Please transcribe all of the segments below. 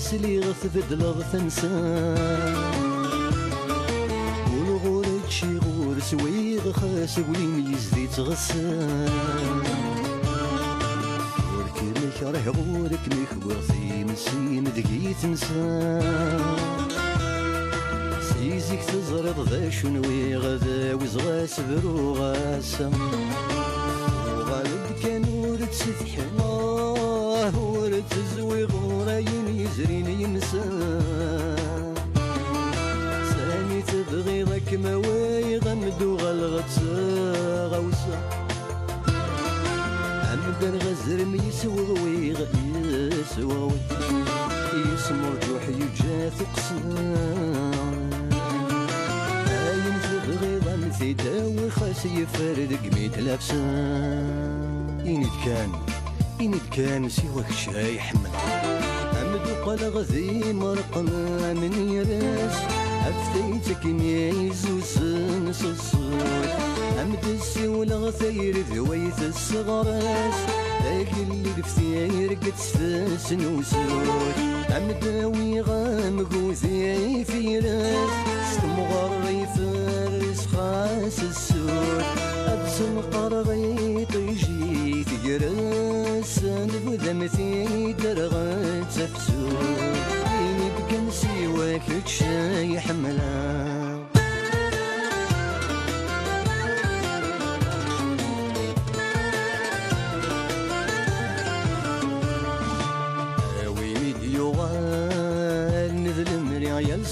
سلي غتبدل تنسى والغورد شي غور سويغ خاس ولين يزدي تغسان وركنك راه غورك ميخور في مسين دقي تنسى سيزيك تزرد ذا شنوي غدا وزغاس برو غاسا وغالب كان ورد ستحنا ورد تزوي غوراين يزرين ينسى سامي تبغي ذاك مواي غمدو غلغت غوسا عمدن غزر ميسوغوي يسوغوي يسمر جوح يجاث قصان هاين تبغي ظن تداوي خاس يفرد قميت لابسان إني كان سواك شاي حمل عمدو قال غذي مرقم من يراس أفتيتك ميز وسنس الصوت عمد السيول غثير ذويت الصغراس أقل الفتير قد سفاس نوسوت عمداوي غامقوذي في راس ستمغري فارس خاس السوت أبسم قرغي طيجي تجراس نبذا مثي درغت تفسوت إني بكن سواك شاي حملا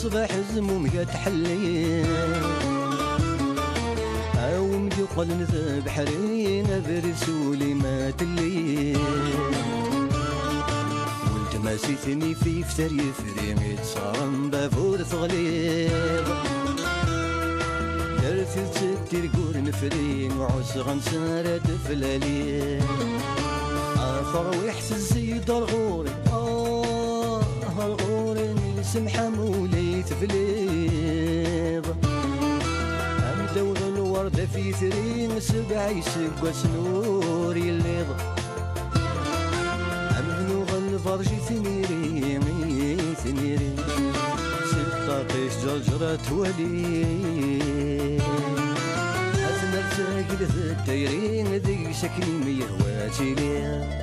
صباح الزموم تحلي أو مجقل نذاب حرين برسولي ما تلي وانت ما سيتني في فتر يفريمي تصارم بافور ثغليظ درت تسكر قور نفرين وعس غنسارة فلالي آخر ويحس الزيد الغوري الغوري سمحة مولي تفليض أمدو الوردة في ثرين سبع يسقى سنور يليض أمدو الفرج ثنيري ستة قيش جرجرة ولي أثنى تاقل ذا التيرين ذي شكلي ميهواتي لي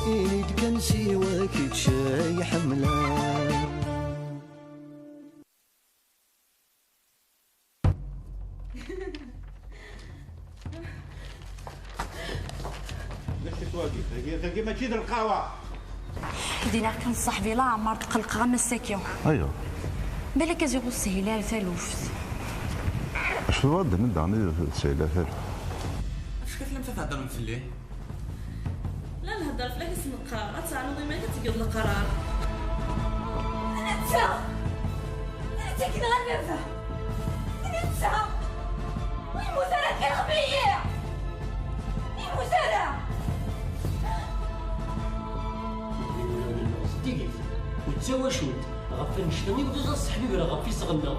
إني كان سواك تشاي حملان تلقي ما تجي القهوة دينا كان صاحبي لا عمر تقلق غا مساكيو ايوا بالك ازيغو السهيلة ثالوفت شنو غادي ندعني السهيلة ثالوفت اش كيف لم تتهضر من فليه لا نهضر فلاك اسم القرار غتعلمي ما كتقيض القرار انت كي غنرفع انت المزارع كالغبية المزارع صديقي وتسوى شوت غفل نشتني ودوز الصحبي ولا غفي صغنا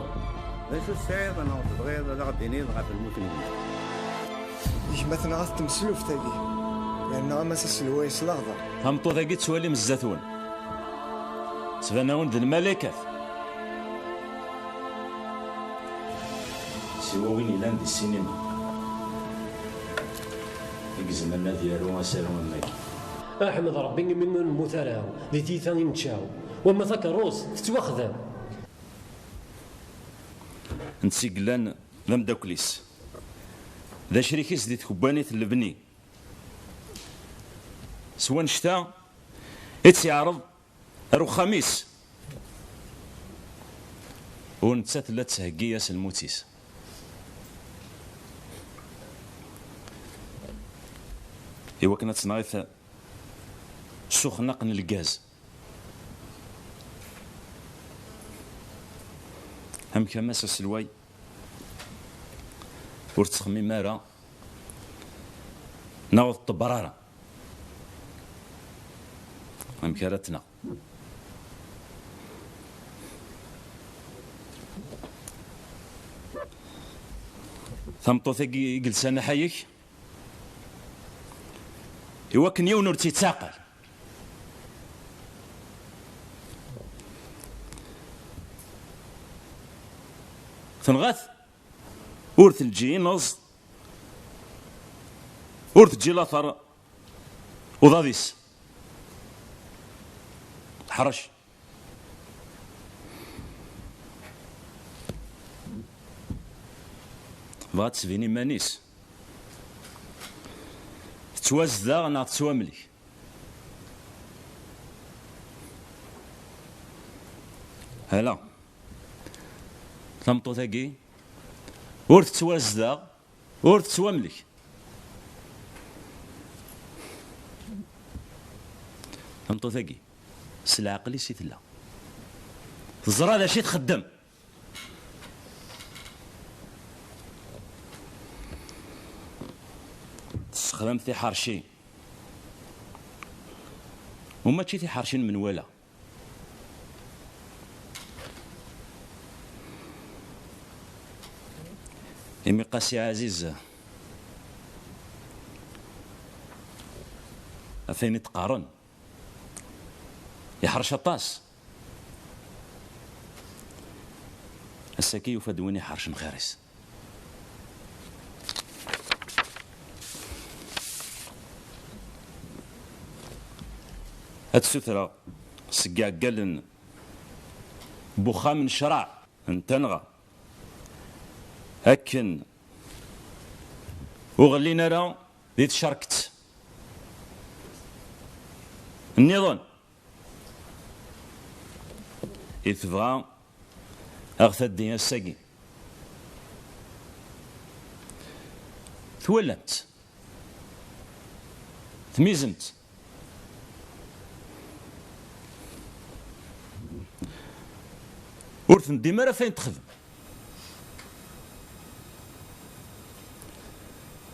شو السعيد انا تبغي لا غديني غادي الموت يش مثلا غاس تمسلوف تاقي لأنه ما سلوايس الأخضر همطو ذاكي تسوالي من الزيتون سفناون ذي الملكات سوا وين يلان دي السينما يقزمنا ديالو وسالو ماكي احمد ربي من المثالة ذي تيثاني نتشاو وما ذاك روس تتواخذ نتسي قلان ذا مداكليس ذا شريكيس دي تكبانيت اللبني سوا نشتا يتسيعرض رو خميس ونتسات لا تسهقي ياس الموتيس إوا كنا تصنعيث سخنقن الغاز هم كماس السلواي ورتخمي مارا ناوض الطبرارة هم كارتنا ثمطوثي جلسانا حيك إوا كن يونور تيتساقل تنغث ور تجي نص ور تجي لاثر وضاديس حرش بغات تسفيني مانيس تتوازدا نا تسواملي هلا تمطو ثاقي ور تتوازدا ور تسواملي تمطو ثاقي سلعقلي سيتلا تزرى ذا شي تخدم تستخدم في حرشي وما تشي في حرشين من ولا إمي قاسي عزيز أفين تقارن يحرش الطاس الساكي يفدوني حرش مخارس هاد السثرة سقع قالن بوخا من شرع انتنغى هكن وغلينا راه ذي تشاركت النظام يتبغى أغثى الدنيا الساقي تولمت تميزمت ورث ديما راه فين تخدم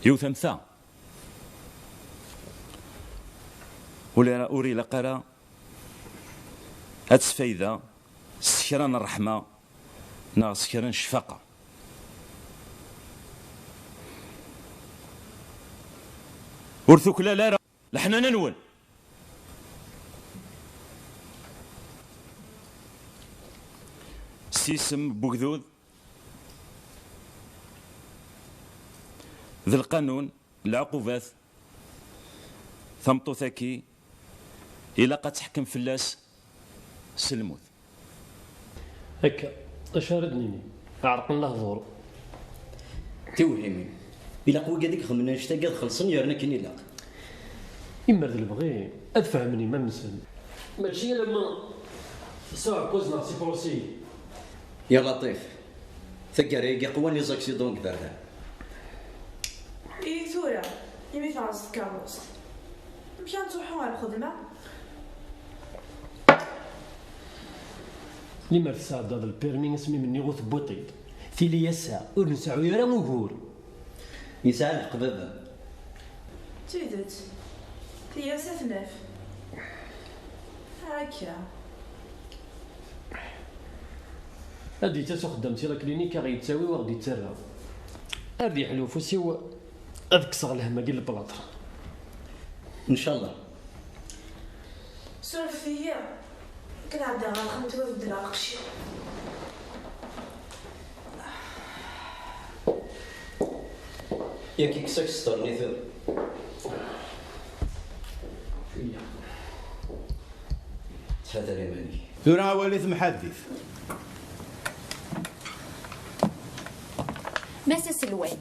يوث امثا ولا أوري لقرا هاد سفايدة سكران الرحمة نا سكران الشفاقة ورثوك لا لا لحنا ننول سيسم بوكذوذ ذي القانون العقوبات ثمطو ثاكي إلا قد تحكم فلاس سلموت هكا اش ردني عرق الله ظهور توهمي إلا قوي هذيك خمنا نشتاق خلصن يرنا كني لا إما ذي البغي أدفهمني ما مسن ماشي لما ساعة كوزنا سي بروسي يا لطيف ثقاري قواني زاكسيدون كدارها إيه ثورة يمي تعرس الكاروس مشان تروحوا على الخدمة لما في ساعة هذا البيرمي اسمي مني غوث بوطيد في لي الساعة ونسعو يرى مقهور يسعى القبابة تيدت هي سفنف هكا هادي تاسو خدمتي لا كلينيكا غيتساوي وغادي يتسرى هادي حلو فوسيو اذكسغ الهمه ديال البلاطر ان شاء الله سولف هي كنعدي على خمت ود العقشي يا كي كساك ستورني ثور تحضر يا مالي ثورة وليث محدث ماس سلوان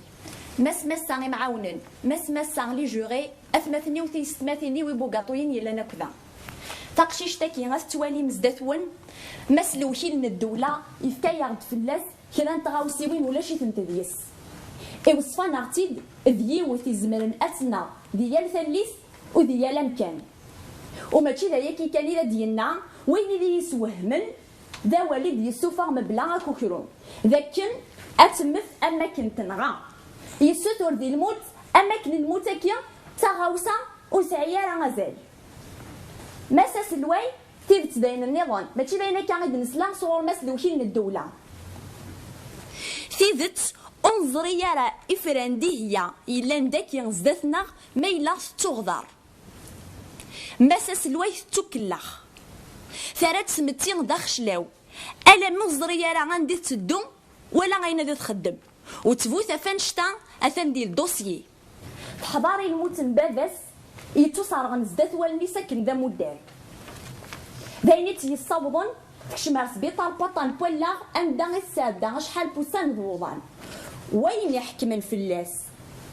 ماس سانغي معاونن ماس سانغي جوغي اثمثني وثيستماثني ويبوغاطوين يلا نكذا تقشيش تاكي غاس توالي مزداتون ماس لوكيل من الدولة يفكا يغد فلاس كلا نتغاوسيوين ولا شي تنتديس وصفان اغتيد ذيو تيزمرن اتنا ديال ثليث وديال امكان وماشي ذايا كي كان الى ديالنا وين اللي يسوهمن ذا والد يسوفر مبلغ كوكرون ذاكن اتمث اماكن تنغى يسوتور دي الموت اماكن الموت كيا تغاوسا وسعيارة غزال ماسا سلواي تيبت بين النظام ماشي باينه كان نسلا صور ماس دوكي من الدوله تيبت انظري يرى افراندي هي الا نداك يغزدتنا ما الا تغدر ماسا سلواي تكلخ ثرات سمتين داخشلاو الا منظري يرى غندي تدو ولا غاينه ذي تخدم وتفوت فانشتا اثن ديال دوسيي تحضاري الموت باباس يتصار غنزدات والني ساكن ذا مدار دايني تيصاوضن تكشم على سبيطار بطان بولا امدا الساده شحال بوسان ذوضان وين يحكم فلاس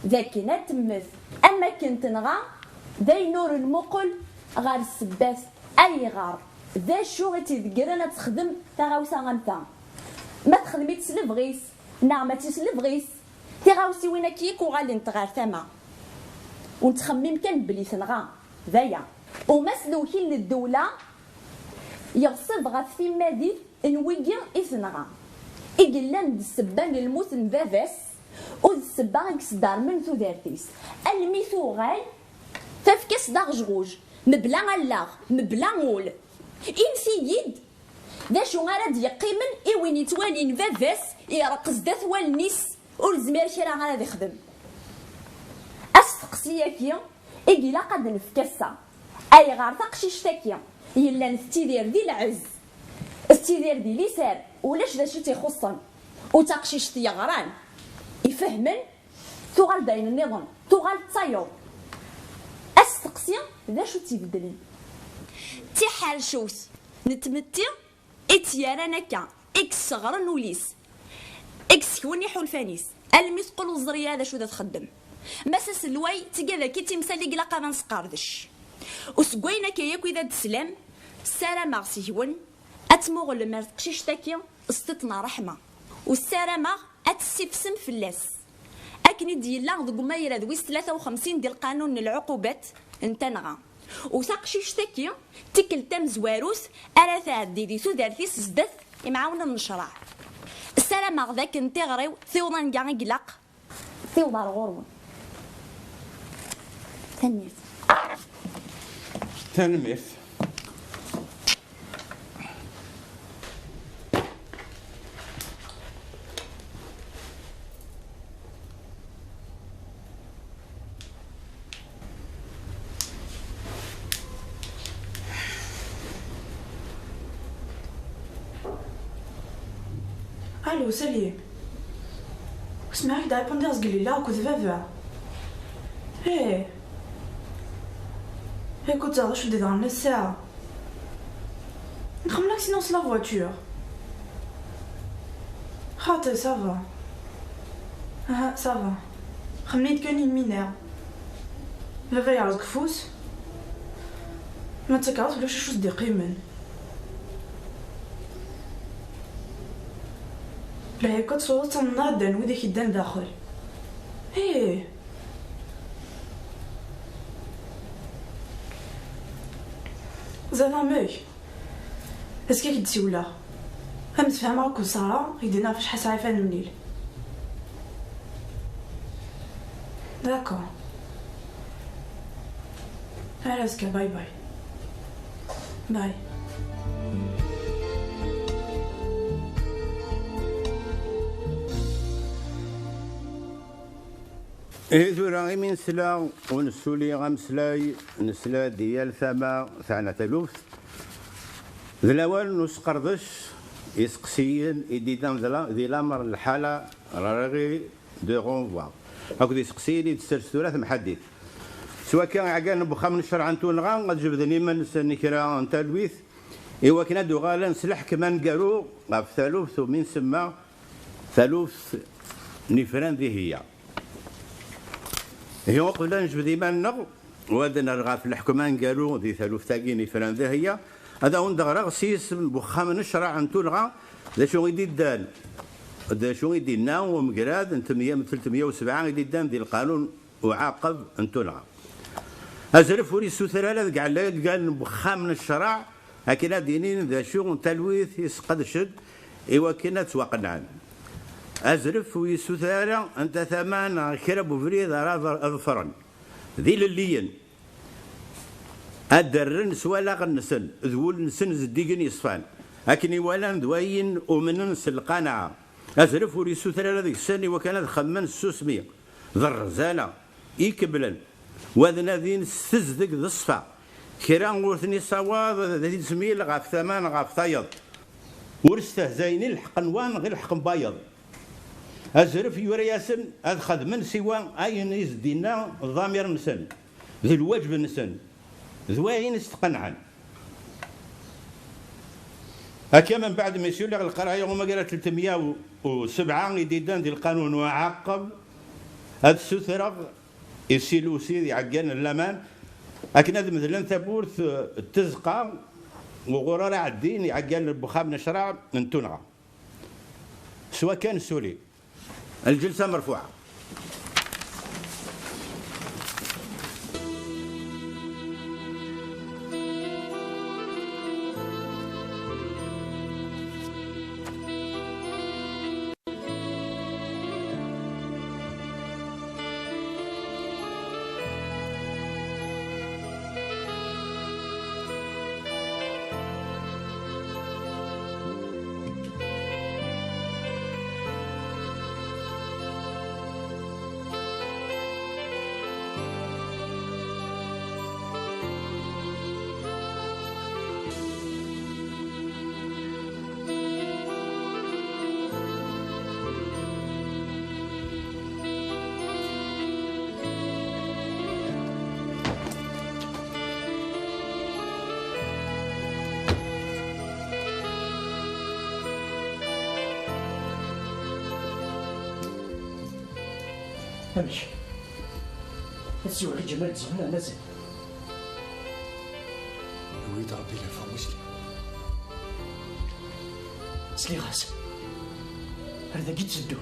ذاك تمث اما كنت نغا ذاي نور المقل غار السباس اي غار ذا شو غتذكرنا تخدم تغاوسا غنتا ما تخدمي تسلفغيس نعم تسلفغيس تغاوسي وين كيك وغالي نتغار ثما ونتخمم كان بلي تنغا ذايا ومسلوكين للدوله يغصب غا في مادي نويجي إثنغا إجلان السبان الموت نبافاس والسبان يكسدار من ثودارتيس الميثو غاي فافكاس داغ جغوج مبلا غلاغ مبلا غول إنسيد ذا شو غارد يقيمن إوين يتوالي نبافاس يرقص داث والنيس والزمير كرا غارد يخدم أستقسياكيا إجلا قد نفكاسا أي غار تقشيش تاكيا يلا نستيدير دي العز استيدير دي ليسار ولاش ذا شو تيخصن وتقشيش تيغران يفهمن تغال داين النظام تغال تصايو استقسيا ذا شو تيبدلن تيحال شوس نتمتي اتيارانا كا اكس صغرن وليس اكس كوني حلفانيس المثقل الزريا ذا شو ذا تخدم مساس الواي تلقى ذاكي تمثالي قلاقا ما نسقاردش وسقوينا كياكو إذا تسلام السلامة غسيهون أتمغل ما تقشيش تاكي استطنا رحمة والسلامة أتسفسم في اللاس أكني ديلا ذو ما يراد ويس 53 ديال قانون العقوبات انتنغا وثقشيش تاكي تكل تام زواروس أرا تعدي دي ثودارتيس زدث يمعاونا النشراع السلامة غذاك انتغريو ثيوضان كاع قلق ثيوضار غورون ثانية تنميث الو سالي اسمعك دا ريبوندي زقلي لا كنت فافا ايه écoute ça je suis dans le ça نخمم لك سينونس لا فواتور خاطر سافا سافا خمنيت كوني مينير فافا يعرض كفوس ما تسكرت ولا شو صدي قيمن لا هيك تصوت تنادن وذاك يدان داخل ايه زعما ماك اسكي كتسولا فهمت فهم راكو ساره يدينا فاش حاس عارفه المنيل داكو على اسكا باي باي باي ذورا غي من سلا ونسولي غمسلاي نسلا ديال ثما ثعنا تلوث ذا الاول نسقردش يسقسيين يديدان ذي الامر الحاله راغي دو غونفوا هاكو يسقسيين يتسلسلات محدد سواء كان عقال نبخا من الشرع نتونغا غتجيب ذني من نكرا تلويث ايوا كنا دو غالا نسلح كمان قالوا غاف ثالوث ومن سما ثالوث نفران ذي هي قبل نجبد ديما النغ وهذا نرغى في الحكمان قالوا ذي ثالوث تاقيني فلان ذا هي هذا وندغ سيس بخا من الشرع نتولغا ذا شو يدي الدال ذا شو يدي النا ومقراد انت 307 يدي الدان ذي القانون وعاقب نتولغا ازرف ولي السوثرالة كاع قال بخا من الشرع هكذا دينين ذا شو تلويث يسقد شد ايوا كنا توقنعن أزرف ويسوثارا أنت ثمان كرب وفريد أظفرا ذي لليين أدرن سوالا غنسن ذول نسن زديقن يصفان لكن يوالان ذوين ومن القناعة أزرف ويسوثارا ذيك السنة وكانت خمن السوسمية ذا الرزالة يكبلا وذنا ذين استزدق ذا الصفا كيران ورثني صواب ذي سميل غاف ثمان غاف ثايض ورستهزايني الحق نوان غير الحق مبايض أزرف يوري ياسن هذا خدمن سوى أين يزدينا الضمير نسن ذي الواجب نسن ذواين استقنعن هكا من بعد ما يسير لك القرايه هما قال 307 يديدان ديال القانون وعاقب هاد السثره يسيلو سيدي عقان اللامان لكن هذا مثلا ثبورث التزقه وغرار عدين يعقان البخام نشرع من تنغى سواء كان سوري الجلسه مرفوعه. امشي هاتسيو على جمال تزغنا مازال وليد ربي لا يفوز لي سلي غاس هذا كي تسدو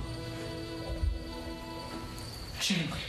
اش يبغي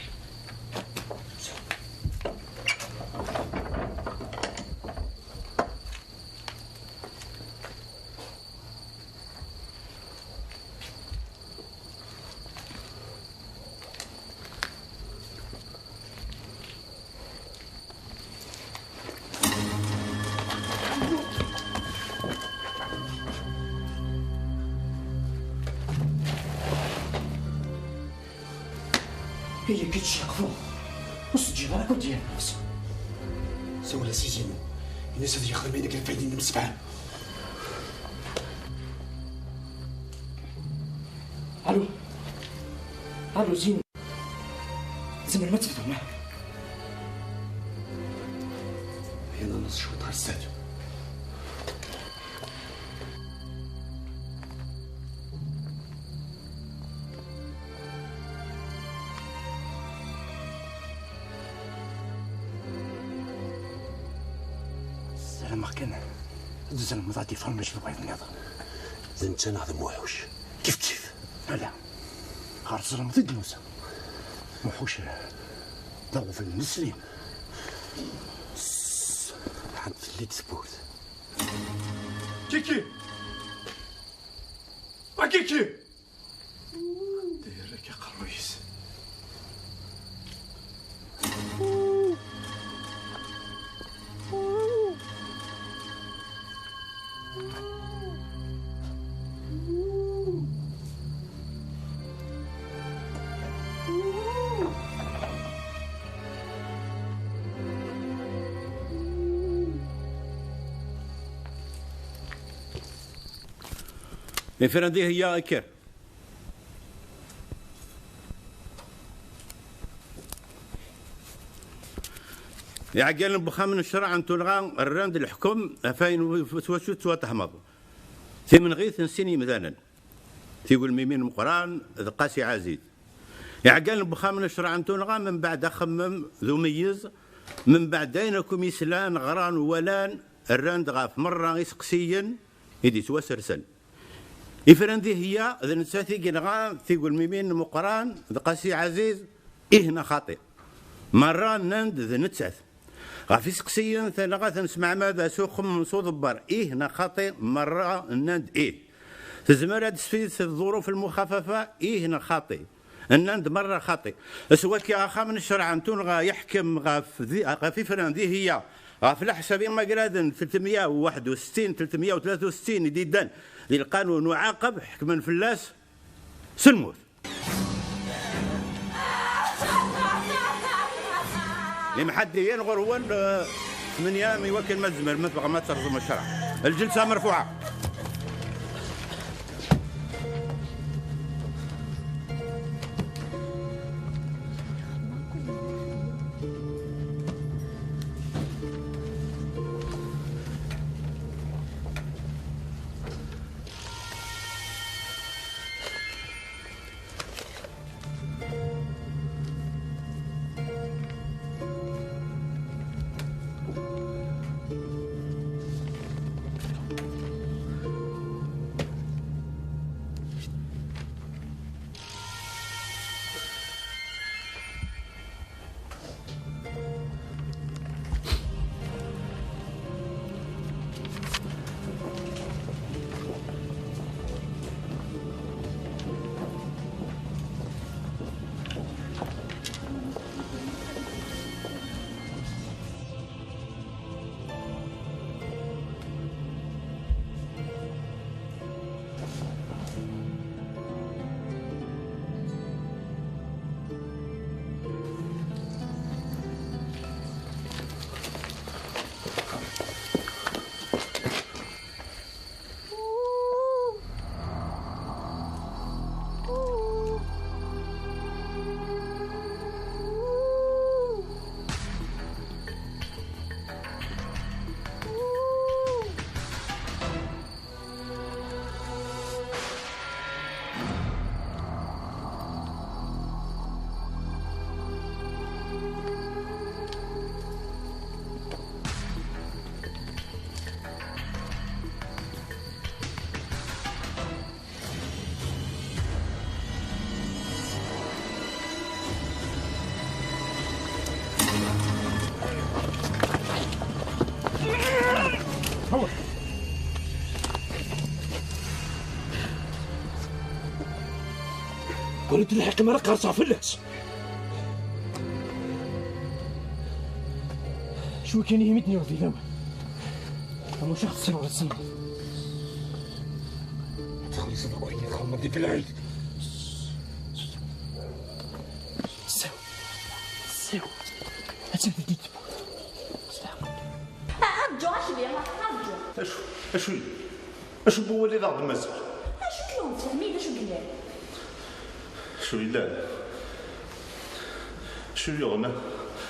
هي كي تشقفو وسط جبالك وديال الناس سولا سيزينو الناس هذه يخدم بينك الفايدين من السبعان. الو الو زين زين ما تبدو معك هنا نص شوط على السادو السلام كان دوز المضاد يفرمش البيض النظر زين انت نهضم وحوش كيف لا غير الظلم ضد موسى وحوش ضربوا في المسلم عند اللي تثبوت كيكي كيكي دايرك يا قرويس الفرندي هي كير يعقل البخام من الشرع أن تلغى الراند الحكم فاين وشوت وتحمض في من غيث نسيني مثلا تيقول ميمين مقران قاسي عزيز يعقل البخام من الشرع أن تلغى من بعد أخمم ذو ميز من بعد دينكم يسلان غران ولان الراند غاف مرة يسقسيا يدي توسرسل إفرندي هي إذا نساتي كنغا تيقول ميمين مقران قاسي عزيز إهنا خاطئ مرة نند ذا نتساث غافي سقسيا ثنا تنسمع ماذا سوخم صدبر إهنا خاطئ مرة نند إيه تزمر هاد سفيد الظروف المخففة إهنا خاطئ النند مرة خاطئ سواء كي أخا من الشرع أنتون غا يحكم غافي فرندي هي غاف الحسابين ما قرادن 361 363 يديدان للقانون وعاقب حكما فلاس سلموت لمحديين غروان 8 يوكل مزمر مثل ما ترزم الشرع. الجلسة مرفوعة. قلت الحق ما راك قرصها فلاس. شو كان يهمتني وفي الأول أما شخص سنة ولا سنة تخلي صدق وين يدخل في العيد. سيو هاتي بديت أرجو أشبي أرجو اشو هو اللي ضاغط المزال؟ أشو كيوم فهمين أشو قلنا شو لا شو يغنى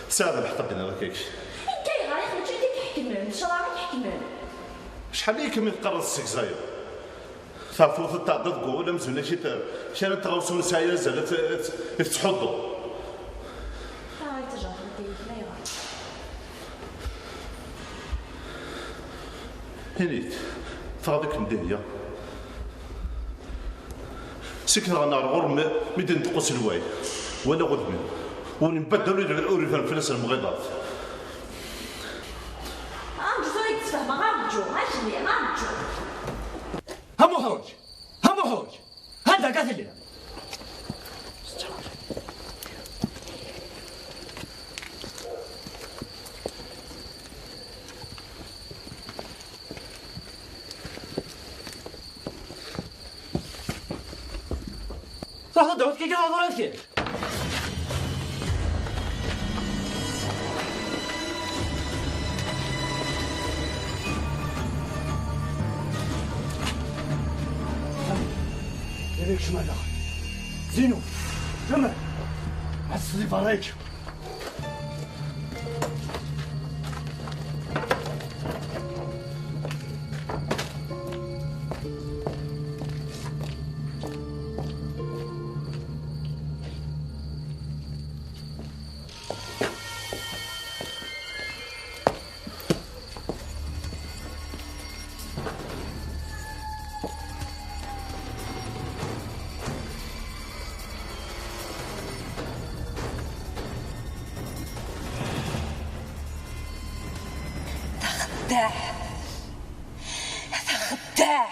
ساعة بحطقنا راكيك كاي غير يخرج يديك يحكمون شرارك يحكمون شحال يكمل تقرص السكزاير ثافوث تاع ضدقو ولا مزونا شي تغوصون ساير زالت تحضو هنيت فاضيك مدهية سكنا غنار غرم ميدن تقص الواي ولا غدمن ونبدلوا أوريفان فلس المغيضات. أرجو زوي تفهم أرجو أشبي أرجو هم هوج هذا قاتل لنا راح تدعوت كي كذا ضربت كيف يريك شمال زينو جمل عصلي فريك خداع هذا خداع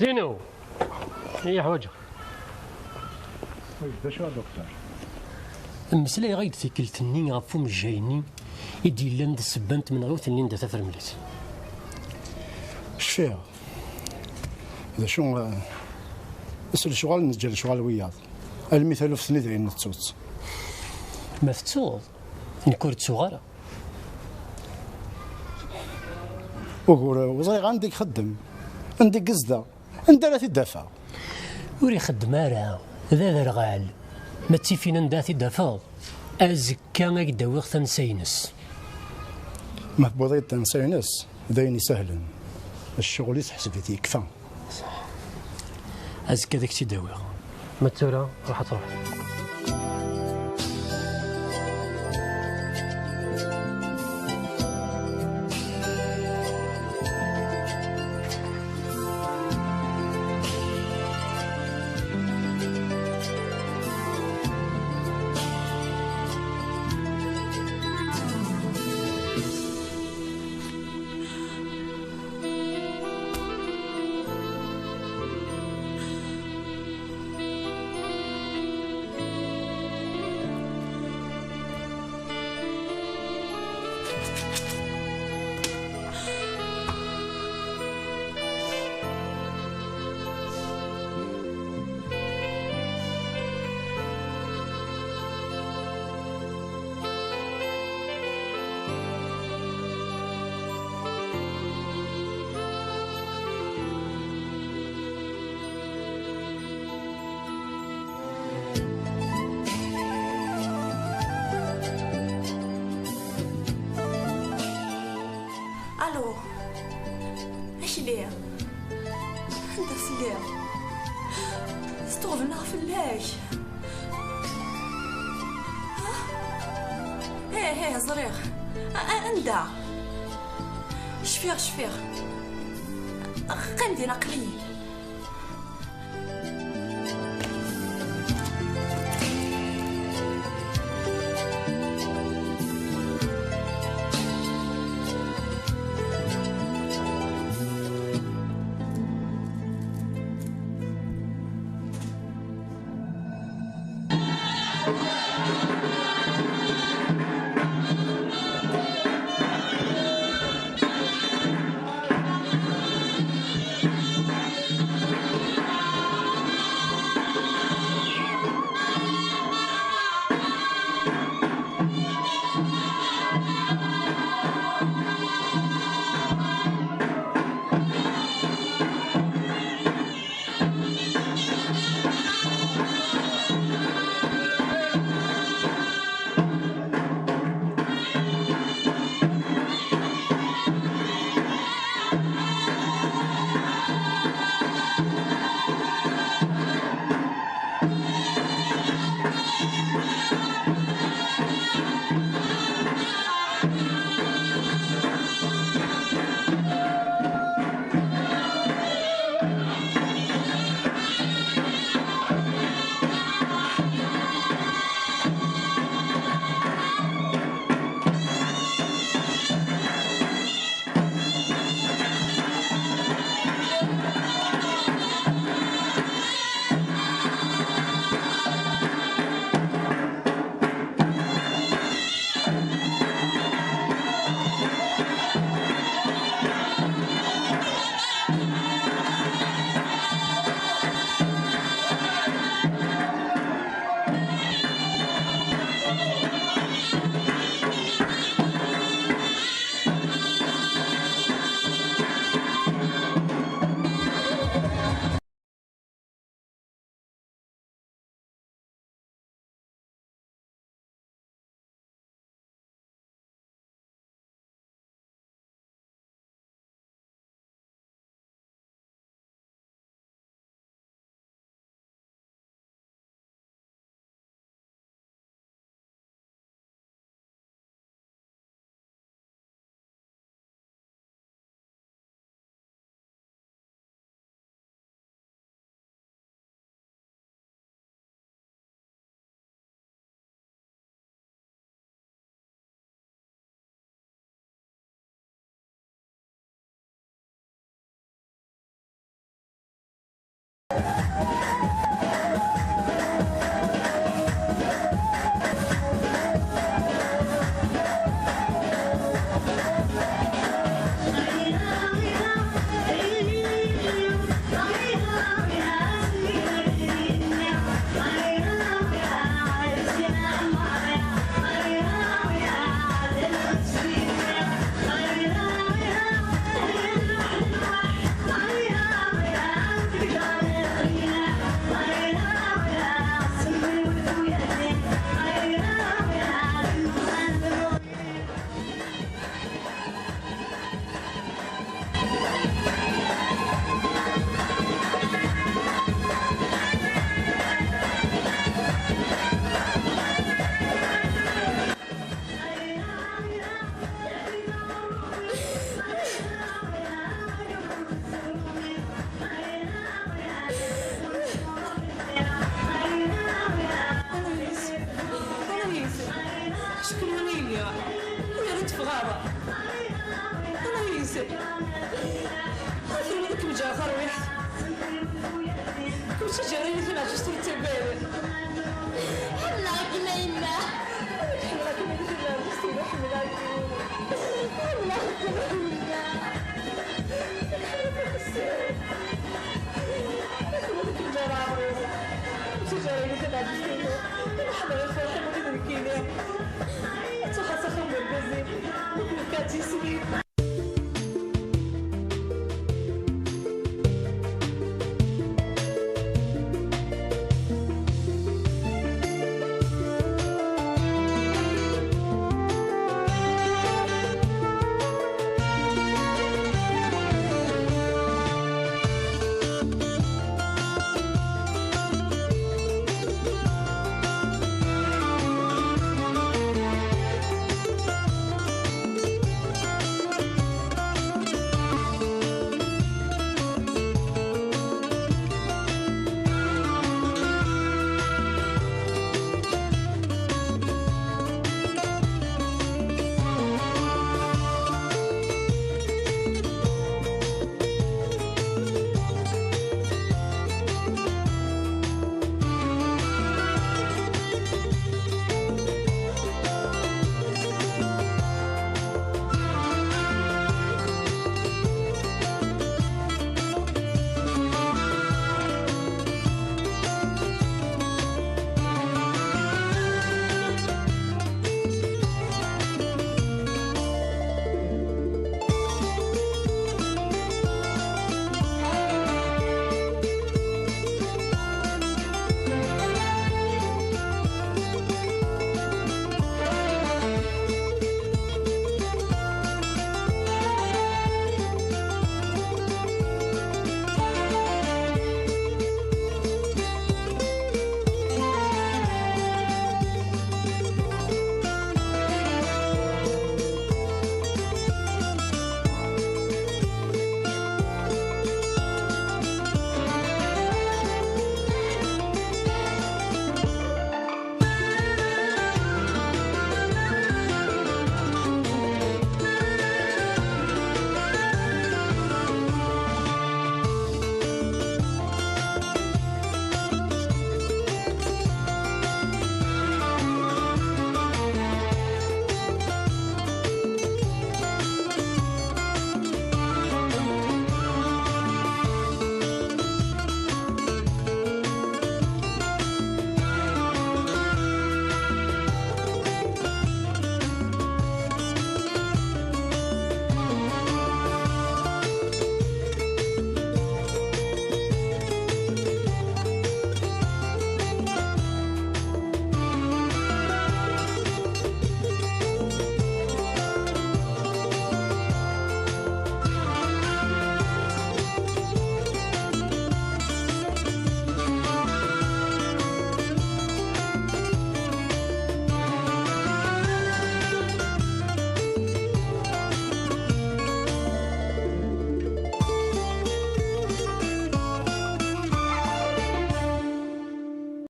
زينو هي حواجه دا شو دكتور المسألة غايد ثقلتني غفو من جايني يدي لند السبانت من غوث اللي ندى تفرملت شفيها هذا شو اسأل شغال نجل شغال وياض المثال في سندري نتصوت ما تتصوت نكون صغيرة وقول وزير عندك خدم عندك قصده انت لا تدافع وري خدم راه ذا رغال ما تسيفينا نداتي دافع ازكا ما يداوي ثنسينس ما بوضيت ثنسينس ذايني سهلا الشغل يتحسب يكفى ازكا ذاك تداوي ما تسولا راح تروح الو اش ليه انت سليم استغفرنا فلاش ايه زريغ اندا شفيغ قندي نقلي